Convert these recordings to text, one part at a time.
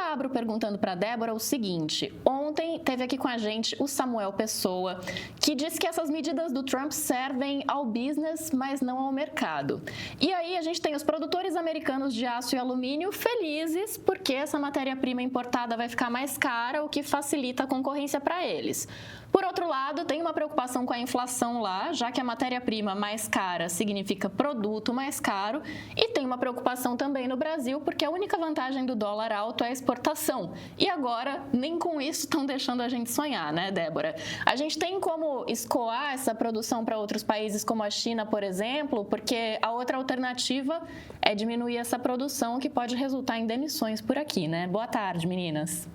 já abro perguntando para a Débora o seguinte: ontem teve aqui com a gente o Samuel Pessoa, que disse que essas medidas do Trump servem ao business, mas não ao mercado. E aí a gente tem os produtores americanos de aço e alumínio felizes porque essa matéria-prima importada vai ficar mais cara, o que facilita a concorrência para eles. Por outro lado, tem uma preocupação com a inflação lá, já que a matéria-prima mais cara significa produto mais caro, e tem uma preocupação também no Brasil, porque a única vantagem do dólar alto é a exportação. E agora, nem com isso estão deixando a gente sonhar, né, Débora? A gente tem como escoar essa produção para outros países como a China, por exemplo, porque a outra alternativa é diminuir essa produção, que pode resultar em demissões por aqui, né? Boa tarde, meninas.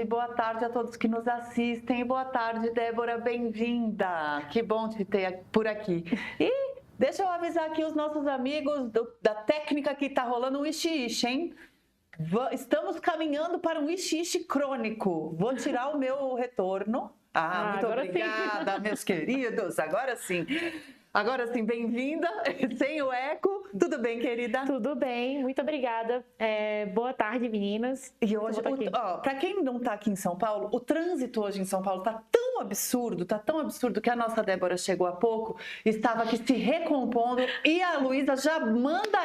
Boa tarde a todos que nos assistem. Boa tarde, Débora, bem-vinda. Que bom te ter por aqui. E deixa eu avisar aqui os nossos amigos da técnica que está rolando um ishi-ishi, hein? Estamos caminhando para um ishi-ishi crônico. Vou tirar o meu retorno. Muito obrigada, meus queridos. Agora sim. Agora sim, bem-vinda, sem o eco. Tudo bem, querida? Tudo bem, muito obrigada. Boa tarde, meninas. E hoje, para quem não está aqui em São Paulo, o trânsito hoje em São Paulo está tão absurdo que a nossa Débora chegou há pouco, estava aqui se recompondo e a Luísa já manda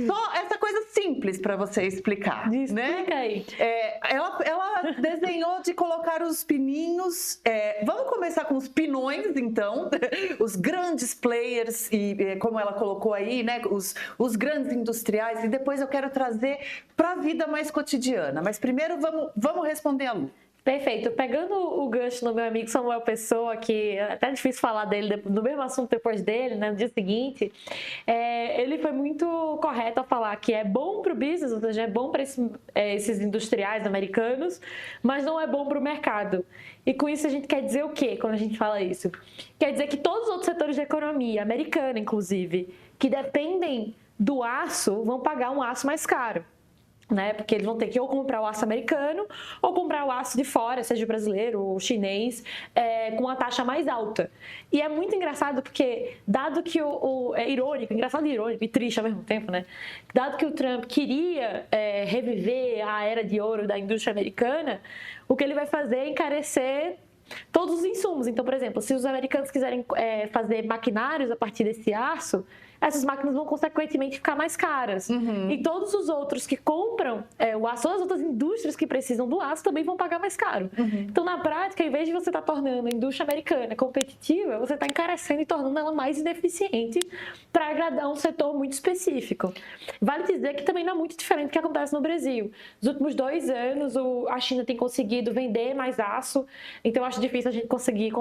só essa coisa simples para você explicar, né? Explica aí. Ela desenhou de colocar os pininhos. Vamos começar com os pinões, então. Os grandes players, e como ela colocou aí, né? Os grandes industriais. E depois eu quero trazer para a vida mais cotidiana. Mas primeiro vamos responder a Lu. Perfeito. Pegando o gancho no meu amigo Samuel Pessoa, que é até difícil falar dele, do mesmo assunto depois dele, né, no dia seguinte, ele foi muito correto ao falar que é bom para o business, ou seja, é bom para esses industriais americanos, mas não é bom para o mercado. E com isso a gente quer dizer o quê quando a gente fala isso? Quer dizer que todos os outros setores da economia, americana inclusive, que dependem do aço, vão pagar um aço mais caro. Né? Porque eles vão ter que ou comprar o aço americano ou comprar o aço de fora, seja brasileiro ou chinês, com uma taxa mais alta. E é muito engraçado porque, dado que é irônico, engraçado e irônico e triste ao mesmo tempo, né? Dado que o Trump queria reviver a era de ouro da indústria americana, o que ele vai fazer é encarecer todos os insumos. Então, por exemplo, se os americanos quiserem fazer maquinários a partir desse aço, essas máquinas vão, consequentemente, ficar mais caras. Uhum. E todos os outros que compram o aço, as outras indústrias que precisam do aço, também vão pagar mais caro. Uhum. Então, na prática, em vez de você estar tornando a indústria americana competitiva, você está encarecendo e tornando ela mais ineficiente para agradar um setor muito específico. Vale dizer que também não é muito diferente do que acontece no Brasil. Nos últimos 2 anos, a China tem conseguido vender mais aço, então eu acho difícil a gente conseguir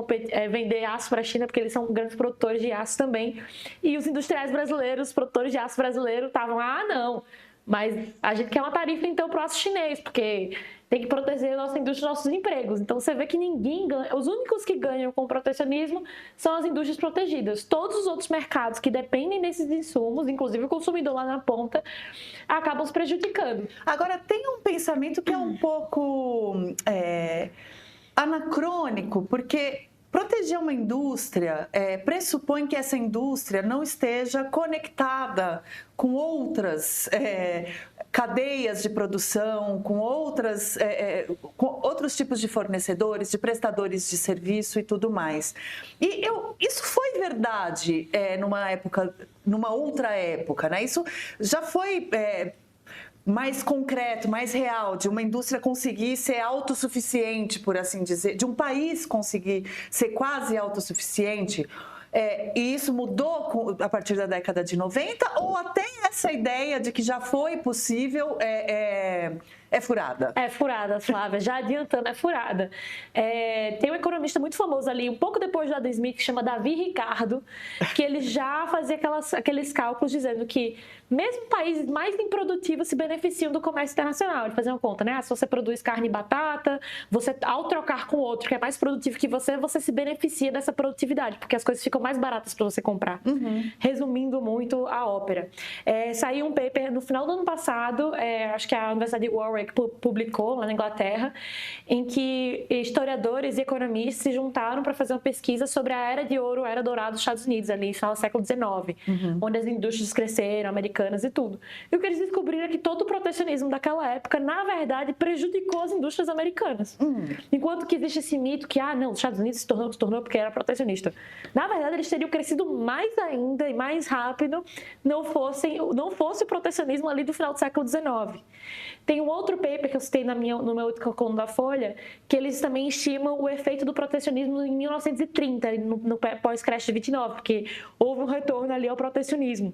vender aço para a China, porque eles são grandes produtores de aço também. E os industriais brasileiros, os produtores de aço brasileiro estavam, não, mas a gente quer uma tarifa então para o aço chinês, porque tem que proteger a nossa indústria e nossos empregos. Então você vê que ninguém ganha, os únicos que ganham com o protecionismo são as indústrias protegidas. Todos os outros mercados que dependem desses insumos, inclusive o consumidor lá na ponta, acabam se prejudicando. Agora, tem um pensamento que é um pouco anacrônico, porque proteger uma indústria pressupõe que essa indústria não esteja conectada com outras cadeias de produção, com outros tipos de fornecedores, de prestadores de serviço e tudo mais. E isso foi verdade numa outra época, né? Isso já foi mais concreto, mais real, de uma indústria conseguir ser autossuficiente, por assim dizer, de um país conseguir ser quase autossuficiente. E isso mudou a partir da década de 90, ou até essa ideia de que já foi possível é furada? É furada, Flávia. Já adiantando, é furada. Tem um economista muito famoso ali, um pouco depois do Adam Smith, que chama Davi Ricardo, que ele já fazia aqueles cálculos dizendo que mesmo países mais improdutivos se beneficiam do comércio internacional. Ele fazia uma conta, né? Se você produz carne e batata, você, ao trocar com outro que é mais produtivo que você se beneficia dessa produtividade, porque as coisas ficam mais baratas para você comprar. Uhum. Resumindo muito a ópera. Saiu um paper no final do ano passado, acho que a Universidade de Warwick Warwick publicou lá na Inglaterra, em que historiadores e economistas se juntaram para fazer uma pesquisa sobre a era de ouro, a era dourada dos Estados Unidos, ali no final do século XIX, onde as indústrias cresceram, americanas e tudo. E o que eles descobriram é que todo o protecionismo daquela época, na verdade, prejudicou as indústrias americanas. Enquanto que existe esse mito que, não, os Estados Unidos se tornou porque era protecionista. Na verdade, eles teriam crescido mais ainda e mais rápido não fosse o protecionismo ali do final do século XIX. Tem um outro paper que eu citei no meu coluna da Folha, que eles também estimam o efeito do protecionismo em 1930, no pós-crash de 29, porque houve um retorno ali ao protecionismo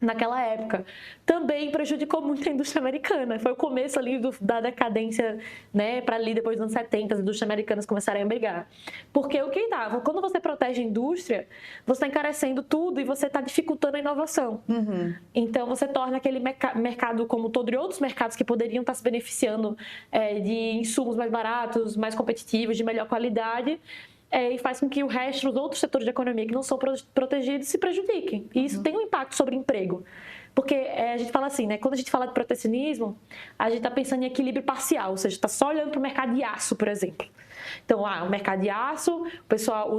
naquela época. Também prejudicou muito a indústria americana. Foi o começo ali da decadência, né, para ali depois dos anos 70, as indústrias americanas começarem a brigar. Porque o que dava? Quando você protege a indústria, você está encarecendo tudo e você está dificultando a inovação. Então, você torna aquele mercado como todo e outros mercados que poderiam estar se beneficiando de insumos mais baratos, mais competitivos, de melhor qualidade, e faz com que o resto, os outros setores da economia que não são protegidos, se prejudiquem. E isso tem um impacto sobre o emprego. Porque a gente fala assim, né? Quando a gente fala de protecionismo, a gente está pensando em equilíbrio parcial, ou seja, está só olhando para o mercado de aço, por exemplo. Então, o mercado de aço,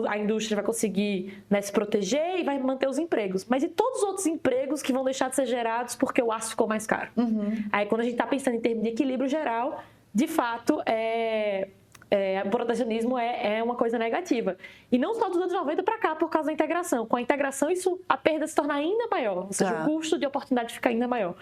a indústria vai conseguir, né, se proteger e vai manter os empregos. Mas e todos os outros empregos que vão deixar de ser gerados porque o aço ficou mais caro? Aí, quando a gente está pensando em termos de equilíbrio geral, de fato, o protecionismo é uma coisa negativa. E não só dos anos 90 para cá, por causa da integração. Com a integração, a perda se torna ainda maior, ou seja, o custo de oportunidade fica ainda maior.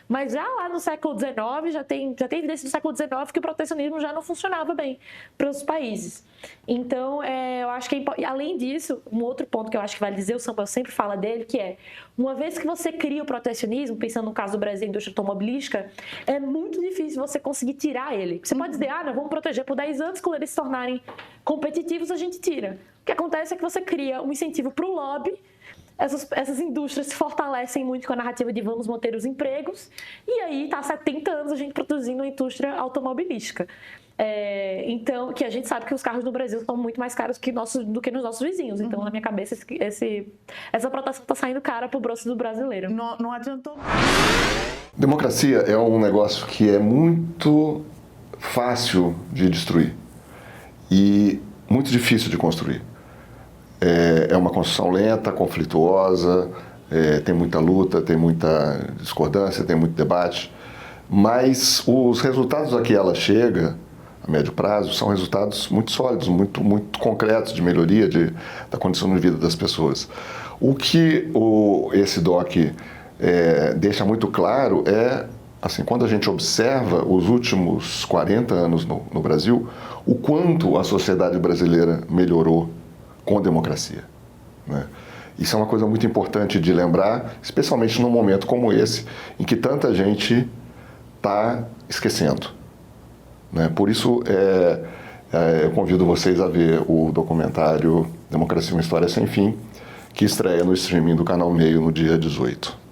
Mas já lá no século XIX, já tem evidência do século XIX que o protecionismo já não funcionava bem para os países. Então, eu acho que, além disso, um outro ponto que eu acho que vale dizer, o Samuel sempre fala dele, que é, uma vez que você cria o protecionismo, pensando no caso do Brasil, a indústria automobilística, é muito difícil você conseguir tirar ele. Você pode dizer, nós vamos proteger por 10 anos, quando eles se tornarem competitivos, a gente tira. O que acontece é que você cria um incentivo para o lobby, essas indústrias se fortalecem muito com a narrativa de vamos manter os empregos, e aí está há 70 anos a gente produzindo uma indústria automobilística. Então, que a gente sabe que os carros no Brasil são muito mais caros do que nos nossos vizinhos. Então, na minha cabeça, essa proteção está saindo cara pro bolso do brasileiro. Não adiantou. Democracia é um negócio que é muito fácil de destruir e muito difícil de construir. É uma construção lenta, conflituosa, tem muita luta, tem muita discordância, tem muito debate, mas os resultados a que ela chega, a médio prazo, são resultados muito sólidos, muito, muito concretos de melhoria da condição de vida das pessoas. O que esse doc deixa muito claro assim, quando a gente observa os últimos 40 anos no Brasil, o quanto a sociedade brasileira melhorou com democracia, né? Isso é uma coisa muito importante de lembrar, especialmente num momento como esse, em que tanta gente está esquecendo, né? Por isso, eu convido vocês a ver o documentário Democracia, uma História Sem Fim, que estreia no streaming do Canal Meio no dia 18.